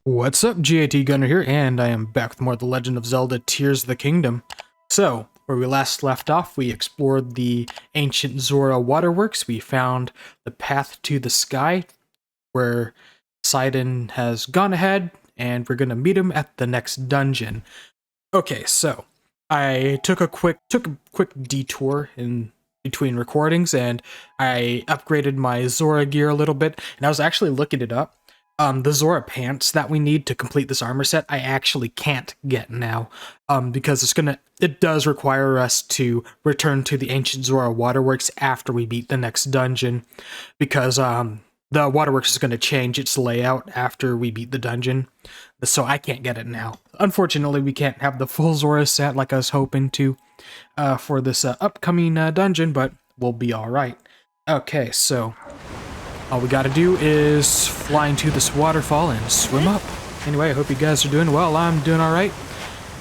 What's up, GAT Gunner here, and I am back with more of the Legend of Zelda Tears of the Kingdom. So, where we last left off, we explored the ancient Zora waterworks. We found the path to the sky, where Sidon has gone ahead, and we're gonna meet him at the next dungeon. Okay, so I took a quick detour in between recordings, and I upgraded my Zora gear a little bit, and I was actually looking it up. The Zora pants that we need to complete this armor set, I actually can't get now, because it does require us to return to the ancient Zora waterworks after we beat the next dungeon, because the waterworks is gonna change its layout after we beat the dungeon, so I can't get it now. Unfortunately, we can't have the full Zora set like I was hoping to for this upcoming dungeon, but we'll be all right. Okay, so all we gotta do is fly into this waterfall and swim up. Anyway, I hope you guys are doing well. I'm doing alright.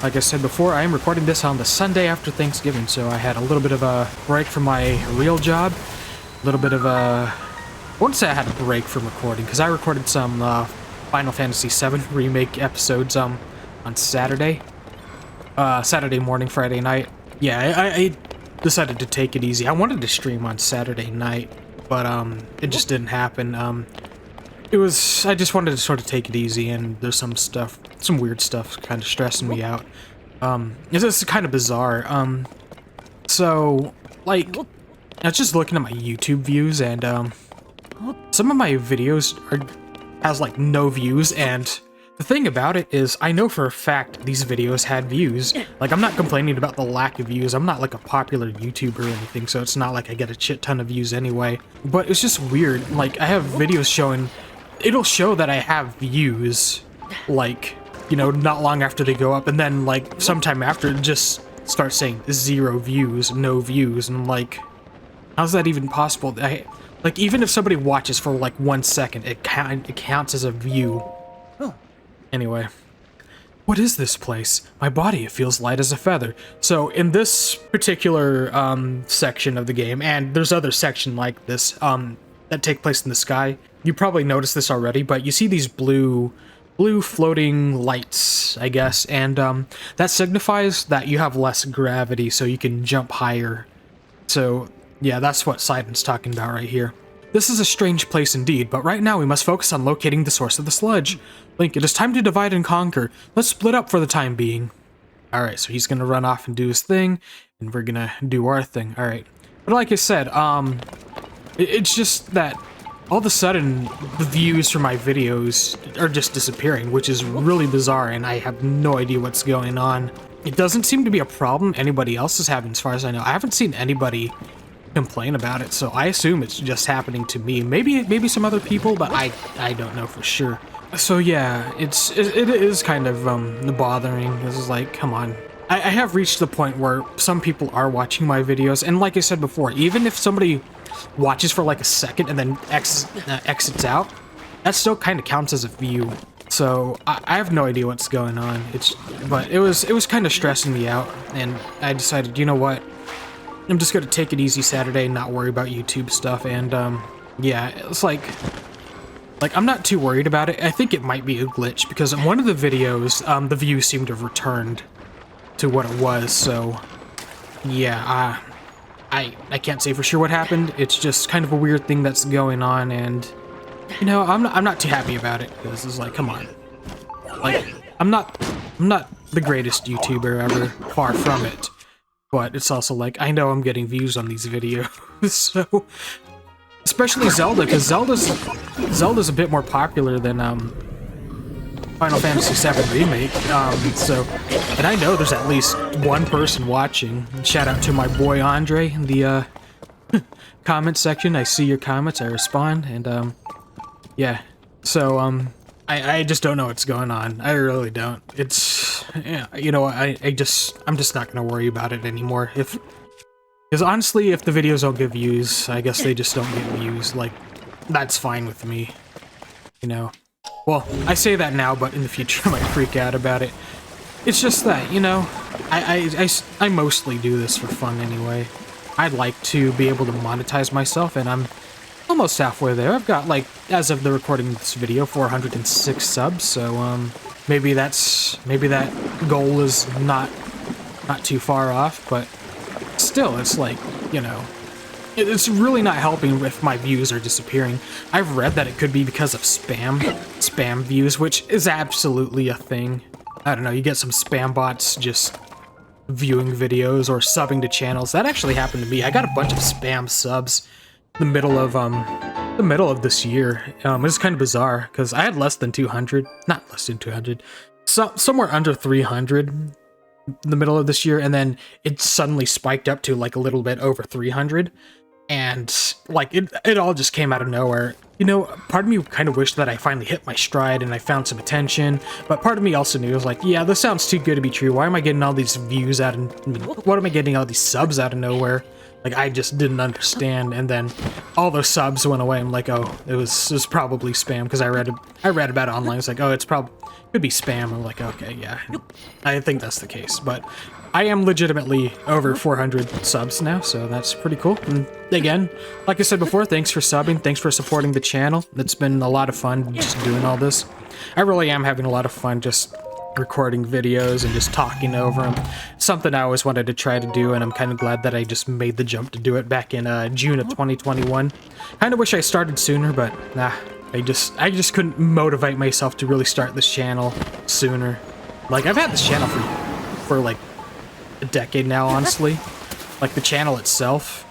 Like I said before, I am recording this on the Sunday after Thanksgiving, so I had a little bit of a break from my real job. A little bit of a... I wouldn't say I had a break from recording, because I recorded some Final Fantasy VII Remake episodes on Saturday. Saturday morning, Friday night. Yeah, I decided to take it easy. I wanted to stream on Saturday night, but it just didn't happen. I just wanted to sort of take it easy, and there's some weird stuff kind of stressing me out. It's kind of bizarre. So, like, I was just looking at my YouTube views, and some of my videos has like no views, and the thing about it is, I know for a fact these videos had views. Like, I'm not complaining about the lack of views. I'm not like a popular YouTuber or anything, so it's not like I get a shit ton of views anyway. But it's just weird. Like, I have videos showing... It'll show that I have views, like, you know, not long after they go up, and then, like, sometime after, it just starts saying 0 views, no views, and I'm like, how's that even possible? Like, even if somebody watches for, like, 1 second, it counts as a view. Anyway, what is this place? My body, it feels light as a feather. So in this particular section of the game, and there's other sections like this that take place in the sky, you probably noticed this already, but you see these blue floating lights, I guess, and that signifies that you have less gravity, so you can jump higher. So yeah, that's what Sidon's talking about right here. This is a strange place indeed, but right now we must focus on locating the source of the sludge. Link, it is time to divide and conquer. Let's split up for the time being. Alright, so he's gonna run off and do his thing, and we're gonna do our thing. Alright. But like I said, it's just that all of a sudden the views for my videos are just disappearing, which is really bizarre, and I have no idea what's going on. It doesn't seem to be a problem anybody else is having, as far as I know. I haven't seen anybody complain about it, so I assume it's just happening to me. Maybe some other people, but I don't know for sure. So yeah, it is kind of bothering. This is like, come on. I have reached the point where some people are watching my videos, and like I said before, even if somebody watches for like a second and then exits out, that still kind of counts as a view. So I have no idea what's going on. But it was kind of stressing me out, and I decided, you know what? I'm just gonna take it easy Saturday and not worry about YouTube stuff, and yeah, it's like I'm not too worried about it. I think it might be a glitch, because in one of the videos, the views seem to have returned to what it was, so yeah, I can't say for sure what happened. It's just kind of a weird thing that's going on, and you know, I'm not too happy about it, because it's like, come on. Like, I'm not the greatest YouTuber ever, far from it. But it's also like, I know I'm getting views on these videos, so... Especially Zelda, because Zelda's a bit more popular than Final Fantasy VII Remake, and I know there's at least one person watching. Shout out to my boy Andre in the comment section. I see your comments, I respond, and yeah. So I just don't know what's going on. I really don't. It's, yeah, you know, I'm just not gonna worry about it anymore. Because honestly, if the videos don't get views, I guess they just don't get views. Like, that's fine with me, you know. Well, I say that now, but in the future I might freak out about it. It's just that, you know, I mostly do this for fun anyway. I'd like to be able to monetize myself, and I'm almost halfway there. I've got, like, as of the recording of this video, 406 subs, so, maybe that goal is not too far off, but still, it's like, you know, it's really not helping if my views are disappearing. I've read that it could be because of spam views, which is absolutely a thing. I don't know, you get some spam bots just viewing videos or subbing to channels. That actually happened to me. I got a bunch of spam subs in the middle of this year. It was kind of bizarre because I had less than 200, not less than 200, somewhere under 300 in the middle of this year, and then it suddenly spiked up to like a little bit over 300, and like it all just came out of nowhere. You know, part of me kind of wished that I finally hit my stride and I found some attention, but part of me also knew, it was like, yeah, this sounds too good to be true. Why am I getting all these views out of, what am I getting all these subs out of nowhere? Like, I just didn't understand, and then all those subs went away. I'm like, oh, it was probably spam, because I read about it online. It's like, oh, could be spam. I'm like, okay, yeah, I think that's the case. But I am legitimately over 400 subs now, so that's pretty cool. And again, like I said before, thanks for subbing, thanks for supporting the channel. It's been a lot of fun just doing all this. I really am having a lot of fun just recording videos and just talking over them. Something I always wanted to try to do, and I'm kind of glad that I just made the jump to do it back in June of 2021. Kind of wish I started sooner, but nah, I just couldn't motivate myself to really start this channel sooner. Like, I've had this channel for like a decade now, honestly. Like, the channel itself,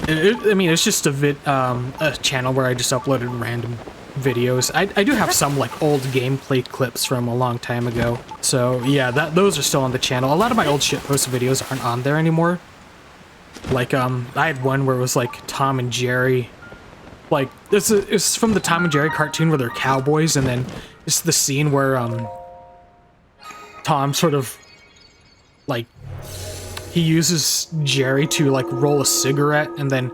I mean, it's just a channel where I just uploaded random videos. I do have some like old gameplay clips from a long time ago, so yeah, those are still on the channel. A lot of my old shitpost videos aren't on there anymore. Like, I had one where it was like Tom and Jerry, like it's from the Tom and Jerry cartoon where they're cowboys, and then it's the scene where Tom sort of like, he uses Jerry to like roll a cigarette, and then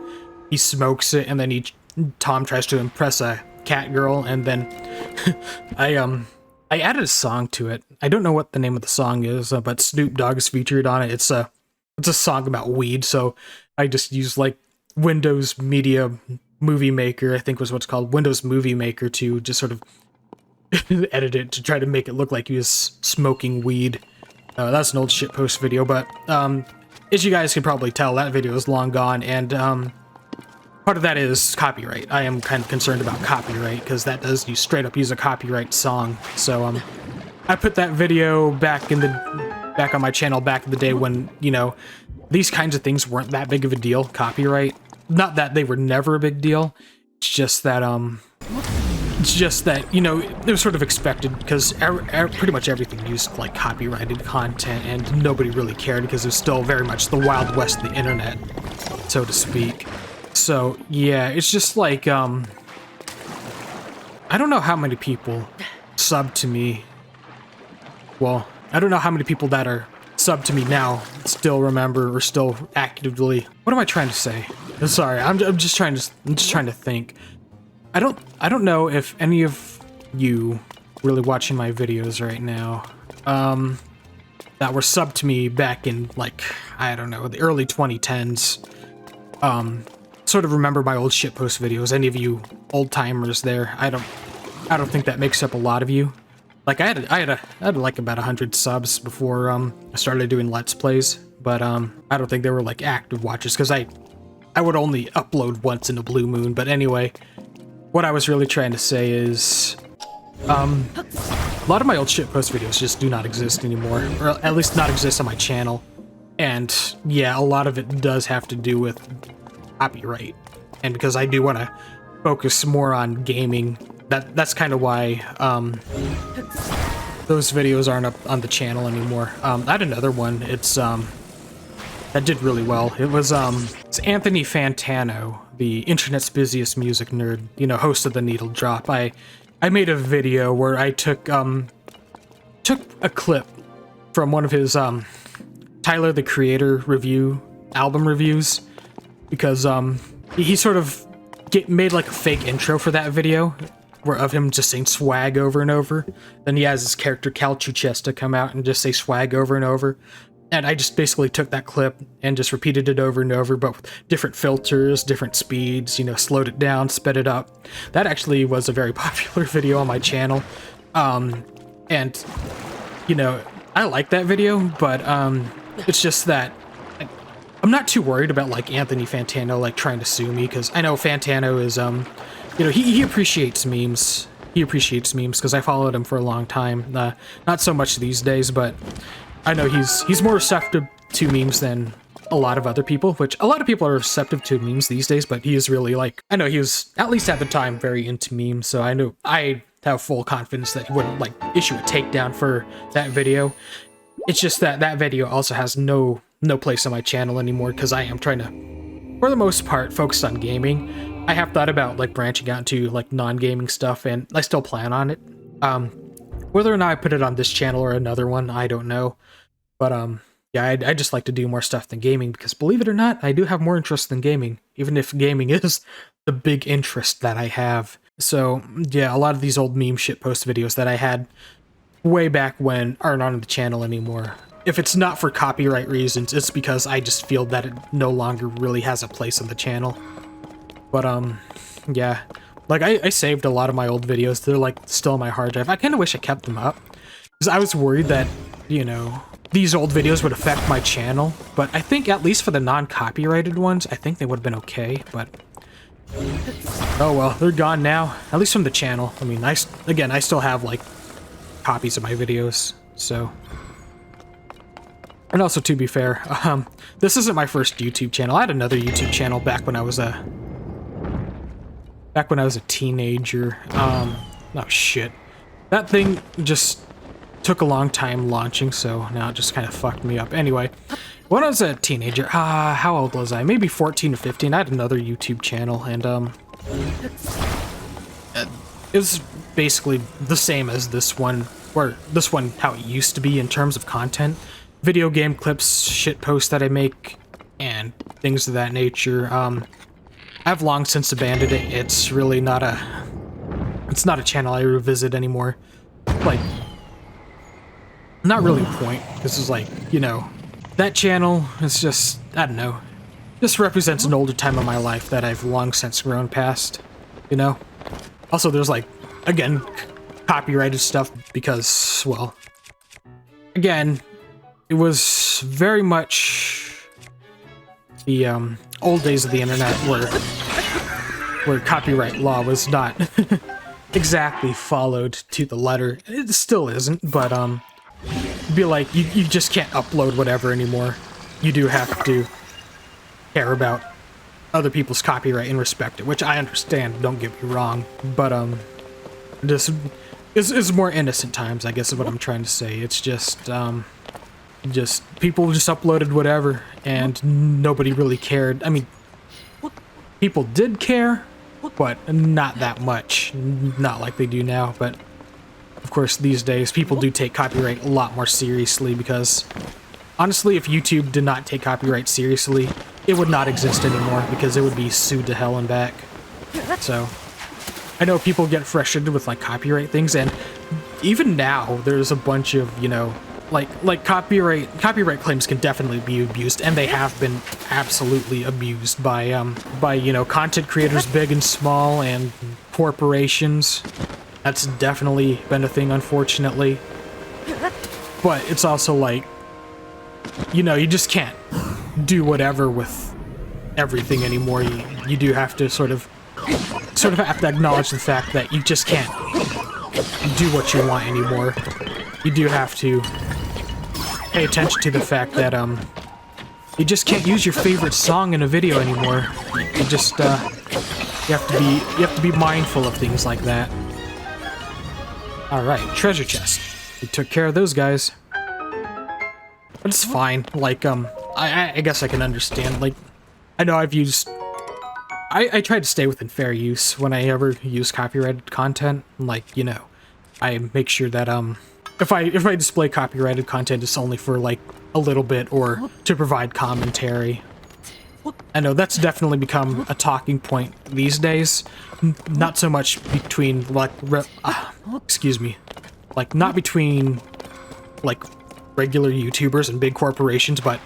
he smokes it, and then Tom tries to impress a cat girl, and then I added a song to it. I don't know what the name of the song is, but Snoop Dogg is featured on it. It's a song about weed, so I just used like Windows Media Movie Maker, I think was what's called, Windows Movie Maker, to just sort of edit it to try to make it look like he was smoking weed. That's an old shitpost video, but as you guys can probably tell, that video is long gone, and part of that is copyright. I am kind of concerned about copyright, because that does straight up use a copyright song. So I put that video back on my channel back in the day when, you know, these kinds of things weren't that big of a deal. Copyright, not that they were never a big deal. It's just that you know, it was sort of expected, because pretty much everything used like copyrighted content, and nobody really cared because it was still very much the Wild West of the internet, so to speak. So yeah, it's just like I don't know how many people sub to me. Well, I don't know how many people that are sub to me now still remember or still actively. What am I trying to say? Sorry, I'm just trying to think. I don't know if any of you really watching my videos right now that were subbed to me back in, like, I don't know, the early 2010s sort of remember my old shitpost videos. Any of you old timers there? I don't think that makes up a lot of you. Like, I had like about 100 subs before I started doing Let's Plays, but I don't think they were like active watchers, because I would only upload once in a blue moon. But anyway, what I was really trying to say is a lot of my old shitpost videos just do not exist anymore, or at least not exist on my channel. And yeah, a lot of it does have to do with copyright, and because I do want to focus more on gaming, that's kind of why those videos aren't up on the channel anymore. I had another one. It's that did really well. It was it's Anthony Fantano, the internet's busiest music nerd, you know, host of the Needle Drop. I made a video where I took a clip from one of his Tyler the Creator album reviews, because he sort of made like a fake intro for that video of him just saying swag over and over. Then he has his character Cal Chuchesta come out and just say swag over and over. And I just basically took that clip and just repeated it over and over, but with different filters, different speeds, you know, slowed it down, sped it up. That actually was a very popular video on my channel. And, you know, I like that video, but it's just that I'm not too worried about, like, Anthony Fantano, like, trying to sue me, because I know Fantano is, you know, he appreciates memes. He appreciates memes, because I followed him for a long time. Not so much these days, but I know he's more receptive to memes than a lot of other people, which a lot of people are receptive to memes these days, but he is really, like, I know he was, at least at the time, very into memes, so I know I have full confidence that he wouldn't, like, issue a takedown for that video. It's just that that video also has no place on my channel anymore, because I am trying to, for the most part, focus on gaming. I have thought about, like, branching out into, like, non-gaming stuff, and I still plan on it. Whether or not I put it on this channel or another one, I don't know. But, yeah, I just like to do more stuff than gaming, because believe it or not, I do have more interest than gaming, even if gaming is the big interest that I have. So, yeah, a lot of these old meme shitpost videos that I had way back when aren't on the channel anymore. If it's not for copyright reasons, it's because I just feel that it no longer really has a place on the channel. But, yeah. Like, I saved a lot of my old videos. They're, like, still on my hard drive. I kind of wish I kept them up, because I was worried that, you know, these old videos would affect my channel. But I think, at least for the non-copyrighted ones, I think they would have been okay, but oh well, they're gone now. At least from the channel. I mean, again, I still have, like, copies of my videos, so. And also, to be fair, this isn't my first YouTube channel. I had another YouTube channel back when I was a teenager. Oh shit. That thing just took a long time launching, so now it just kind of fucked me up. Anyway, when I was a teenager, how old was I? Maybe 14 or 15. I had another YouTube channel, and it was basically the same as this one, or this one how it used to be in terms of content. Video game clips, shit posts that I make, and things of that nature. I've long since abandoned it. It's really not a channel I revisit anymore. Like, not really a point. This is like, you know, that channel is just, I don't know, just represents an older time of my life that I've long since grown past, you know? Also, there's, like, again, copyrighted stuff because, well, again, it was very much the old days of the internet where copyright law was not exactly followed to the letter. It still isn't, but be like, you just can't upload whatever anymore. You do have to care about other people's copyright and respect it, which I understand, don't get me wrong, but this is more innocent times, I guess is what I'm trying to say. It's just people just uploaded whatever, and nobody really cared. I mean, people did care, but not that much. Not like they do now, but of course these days people do take copyright a lot more seriously, because honestly, if YouTube did not take copyright seriously, it would not exist anymore, because it would be sued to hell and back. So I know people get frustrated with, like, copyright things, and even now there's a bunch of, you know, like copyright claims can definitely be abused, and they have been absolutely abused by you know, content creators big and small, and corporations. That's definitely been a thing, unfortunately. But it's also like, you know, you just can't do whatever with everything anymore. You do have to sort of have to acknowledge the fact that you just can't do what you want anymore. You do have to pay attention to the fact that you just can't use your favorite song in a video anymore. You just you have to be mindful of things like that. All right, treasure chest. We took care of those guys. But it's fine. Like, I guess I can understand. Like, I know I've used... I try to stay within fair use when I ever use copyrighted content. Like, you know, I make sure that, if I display copyrighted content, it's only for, like, a little bit, or to provide commentary. I know that's definitely become a talking point these days. Not so much between, like, excuse me. Like, not between, like, regular YouTubers and big corporations, but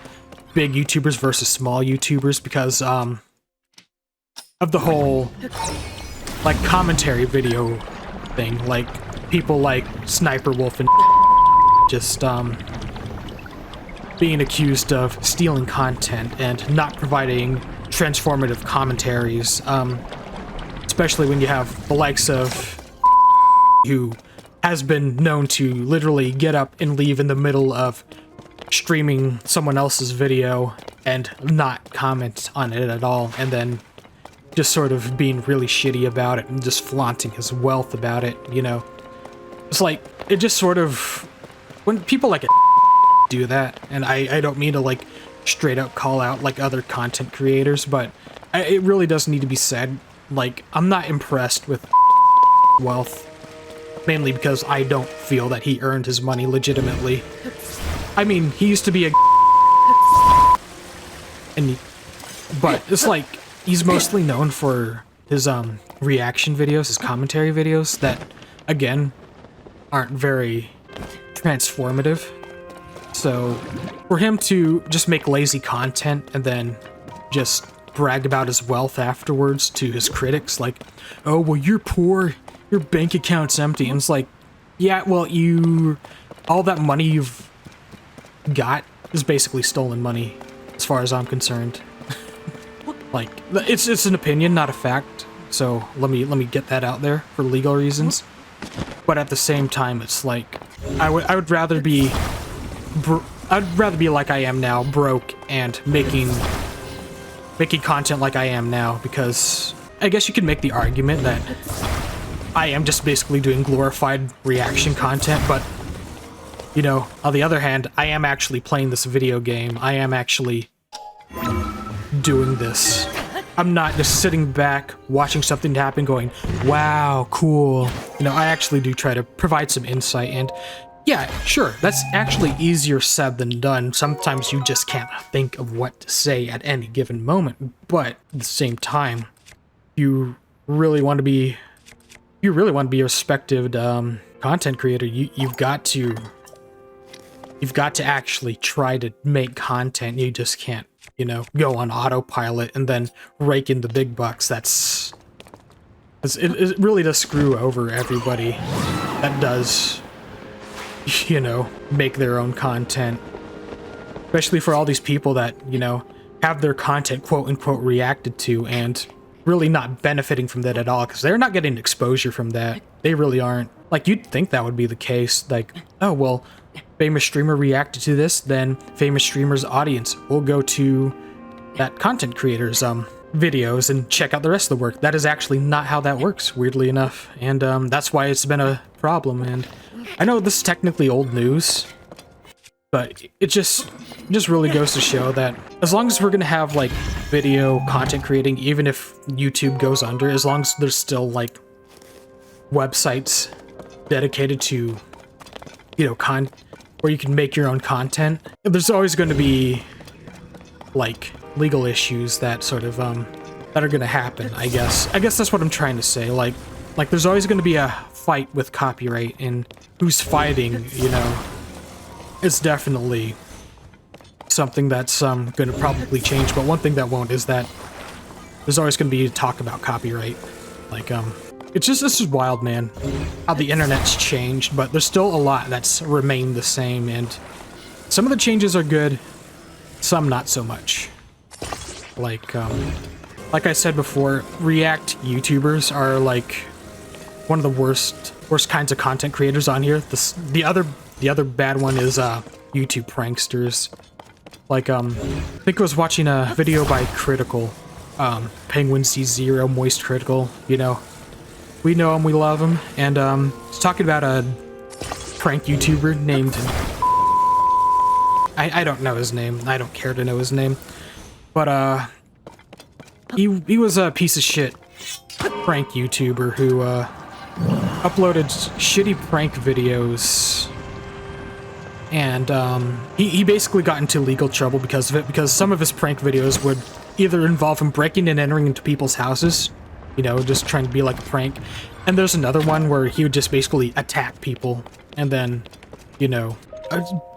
big YouTubers versus small YouTubers because of the whole like commentary video thing, like people like Sniper Wolf and just being accused of stealing content and not providing transformative commentaries, especially when you have the likes of who has been known to literally get up and leave in the middle of streaming someone else's video and not comment on it at all, and then just sort of being really shitty about it and just flaunting his wealth about it, you know. It's like, it just sort of, when people like do that, and I don't mean to like straight up call out like other content creators, but it really does need to be said, like, I'm not impressed with wealth, mainly because I don't feel that he earned his money legitimately. I mean, he used to be a but it's like, he's mostly known for his reaction videos, his commentary videos that, again, aren't very transformative. So for him to just make lazy content and then just brag about his wealth afterwards to his critics, like, oh, well, you're poor, your bank account's empty, and it's like, yeah, well, all that money you've got is basically stolen money, as far as I'm concerned. Like, it's an opinion, not a fact, so let me get that out there for legal reasons. But at the same time, it's like, I would rather be like I am now, broke and making content like I am now, because I guess you could make the argument that I am just basically doing glorified reaction content, but, you know, on the other hand, I am actually playing this video game. I am actually doing this. I'm not just sitting back, watching something happen, going, wow, cool. You know, I actually do try to provide some insight, and yeah, sure, that's actually easier said than done. Sometimes you just can't think of what to say at any given moment, but at the same time, you really want to be a respected content creator, you've got to actually try to make content. You just can't, you know, go on autopilot and then rake in the big bucks. It really does screw over everybody that does, you know, make their own content. Especially for all these people that, you know, have their content quote unquote reacted to and really not benefiting from that at all, because they're not getting exposure from that. They really aren't. Like, you'd think that would be the case. Like, oh, well, famous streamer reacted to this, then famous streamer's audience will go to that content creator's videos and check out the rest of the work. That is actually not how that works, weirdly enough. And that's why it's been a problem. And I know this is technically old news, but it just really goes to show that as long as we're gonna have like video content creating, even if YouTube goes under, as long as there's still like websites dedicated to, you know, where you can make your own content, there's always going to be like legal issues that sort of that are going to happen. I guess that's what I'm trying to say. Like there's always going to be a fight with copyright, and who's fighting, you know, it's definitely something that's going to probably change. But one thing that won't is that there's always going to be talk about copyright. Like it's just, this is wild, man, how the internet's changed, but there's still a lot that's remained the same, and some of the changes are good, some not so much. Like I said before, React YouTubers are like one of the worst kinds of content creators on here. The other bad one is YouTube pranksters. Like I think I was watching a video by Critical, Penguin C0, Moist Critical, you know. We know him, we love him, and he's talking about a prank YouTuber named... I don't know his name, I don't care to know his name, but he was a piece of shit prank YouTuber who uploaded shitty prank videos, and he basically got into legal trouble because of it, because some of his prank videos would either involve him breaking and entering into people's houses, you know, just trying to be like a prank. And there's another one where he would just basically attack people and then, you know,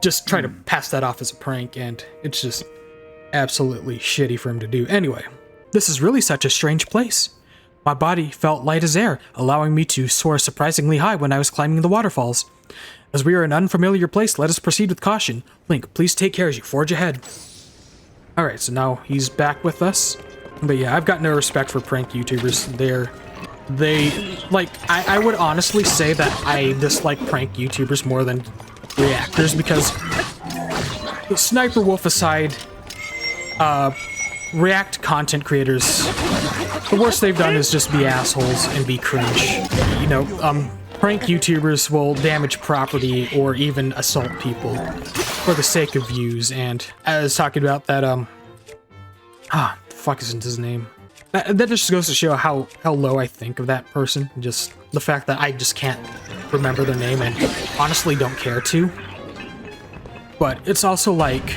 just try to pass that off as a prank, and it's just absolutely shitty for him to do. Anyway, this is really such a strange place. My body felt light as air, allowing me to soar surprisingly high when I was climbing the waterfalls. As we are in an unfamiliar place, let us proceed with caution. Link, please take care as you forge ahead. Alright, so now he's back with us. But yeah, I've got no respect for prank YouTubers. I would honestly say that I dislike prank YouTubers more than reactors, because the Sniper Wolf aside, React content creators, the worst they've done is just be assholes and be cringe. You know, prank YouTubers will damage property or even assault people for the sake of views, and I was talking about that, the fuck isn't his name? That just goes to show how low I think of that person. Just the fact that I just can't remember their name and honestly don't care to. But it's also like,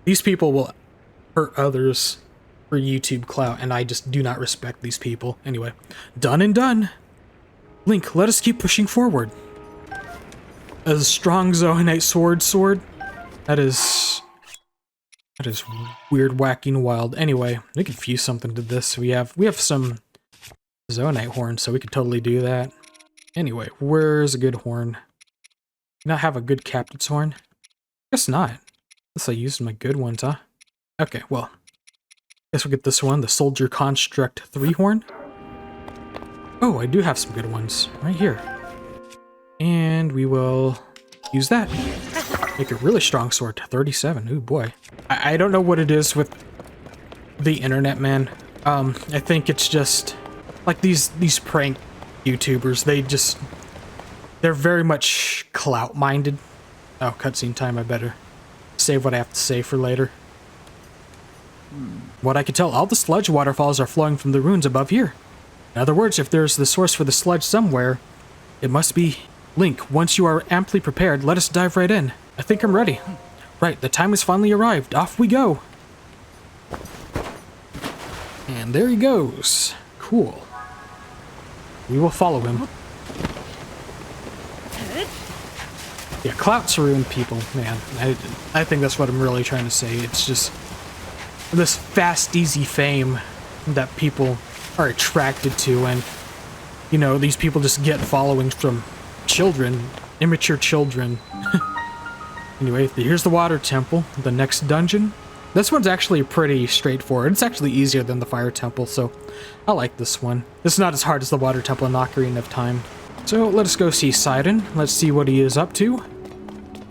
these people will hurt others for YouTube clout, and I just do not respect these people. Anyway, done and done. Link, let us keep pushing forward. A strong Zoanite sword. That is weird, wacky, and wild. Anyway, we could fuse something to this. We have some Zoanite horns, so we could totally do that. Anyway, where's a good horn? Not have a good captain's horn? Guess not. Guess I used my good ones, huh? Okay, well, guess we'll get this one, the Soldier Construct 3 horn. Oh, I do have some good ones right here. And we will use that. Make a really strong sword, 37. Ooh, boy. I don't know what it is with the internet, man. I think it's just like these prank YouTubers. They're very much clout-minded. Oh, cutscene time. I better save what I have to say for later. What I can tell, all the sludge waterfalls are flowing from the ruins above here. In other words, if there's the source for the sludge somewhere, it must be Link. Once you are amply prepared, let us dive right in. I think I'm ready. Right, the time has finally arrived. Off we go. And there he goes. Cool. We will follow him. Yeah, clout's ruin people, man. I think that's what I'm really trying to say. It's just this fast, easy fame that people are attracted to, and, you know, these people just get followings from children, immature children. Anyway, here's the water temple, the next dungeon. This one's actually pretty straightforward. It's actually easier than the fire temple, so I like this one. It's not as hard as the water temple in Ocarina of Time. So let us go see Sidon. Let's see what he is up to.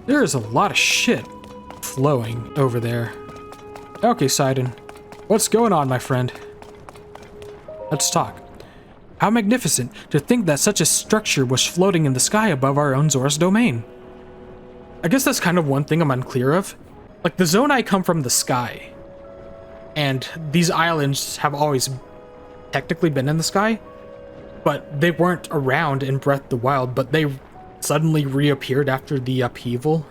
There is a lot of shit flowing over there. Okay, Sidon. What's going on, my friend? Let's talk. How magnificent to think that such a structure was floating in the sky above our own Zora's domain. I guess that's kind of one thing I'm unclear of. Like, the Zonai come from the sky, and these islands have always technically been in the sky, but they weren't around in Breath of the Wild, but they suddenly reappeared after the upheaval.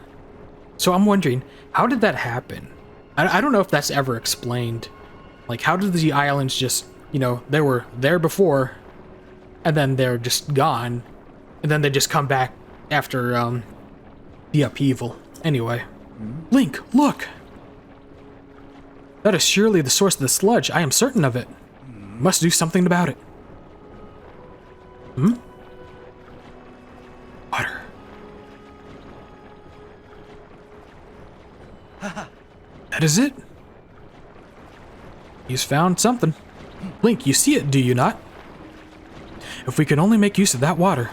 So I'm wondering, how did that happen? I don't know if that's ever explained. Like, how did the islands just, you know, they were there before, and then they're just gone, and then they just come back after, the upheaval. Anyway. Link, look! That is surely the source of the sludge. I am certain of it. Must do something about it. Water. That is it. He's found something. Link, you see it, do you not? If we can only make use of that water.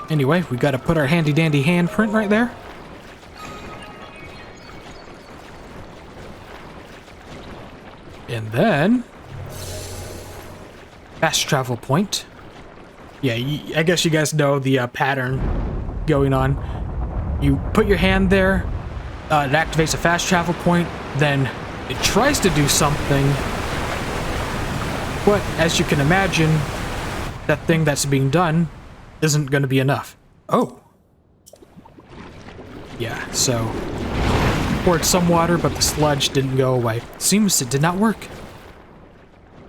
Anyway, we gotta put our handy-dandy handprint right there. And then... fast travel point. Yeah, I guess you guys know the pattern going on. You put your hand there, it activates a fast travel point, then it tries to do something, but as you can imagine, that thing that's being done isn't going to be enough. Oh. Yeah, so poured some water, but the sludge didn't go away. Seems it did not work.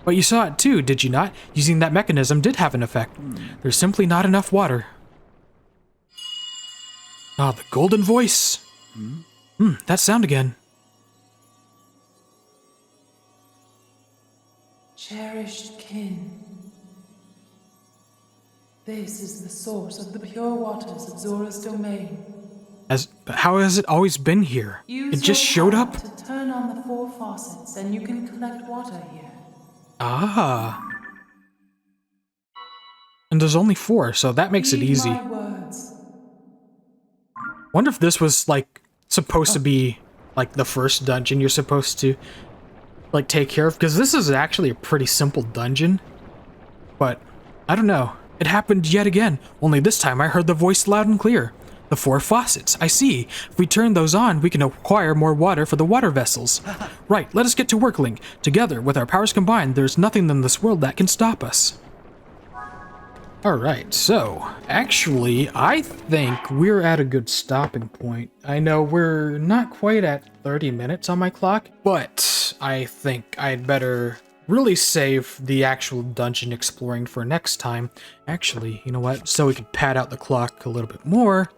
But you saw it too, did you not? Using that mechanism did have an effect. There's simply not enough water. Ah, the golden voice. That sound again. Cherished kin. This is the source of the pure waters of Zora's domain. How has it always been here? It just showed up? To turn on the 4 faucets and you can collect water here. Ah. And there's only 4, so that makes it easy. My words. Wonder if this was, like, supposed to be, like, the first dungeon you're supposed to, like, take care of? Because this is actually a pretty simple dungeon. But, I don't know. It happened yet again, only this time I heard the voice loud and clear. The 4 faucets, I see. If we turn those on, we can acquire more water for the water vessels. Right, let us get to work, Link. Together, with our powers combined, there's nothing in this world that can stop us. Alright, so, actually, I think we're at a good stopping point. I know we're not quite at 30 minutes on my clock, but I think I'd better really save the actual dungeon exploring for next time. Actually, you know what? So we could pad out the clock a little bit more.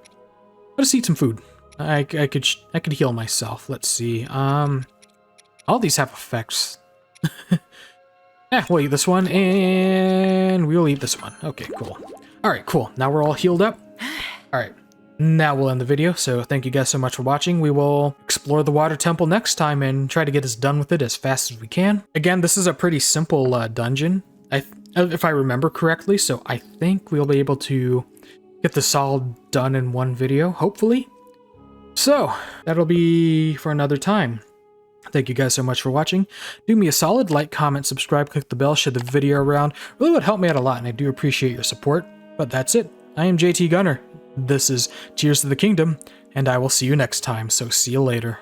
Let us eat some food. I could heal myself. Let's see. All these have effects. We'll eat this one, and we'll eat this one. Okay, cool. Alright, cool. Now we're all healed up. Alright, now we'll end the video, so thank you guys so much for watching. We will explore the water temple next time and try to get us done with it as fast as we can. Again, this is a pretty simple dungeon, if I remember correctly, so I think we'll be able to get this all done in one video, hopefully. So, that'll be for another time. Thank you guys so much for watching. Do me a solid, like, comment, subscribe, click the bell, share the video around. Really would help me out a lot, and I do appreciate your support. But that's it. I am JT Gunner. This is Tears of the Kingdom, and I will see you next time, so see you later.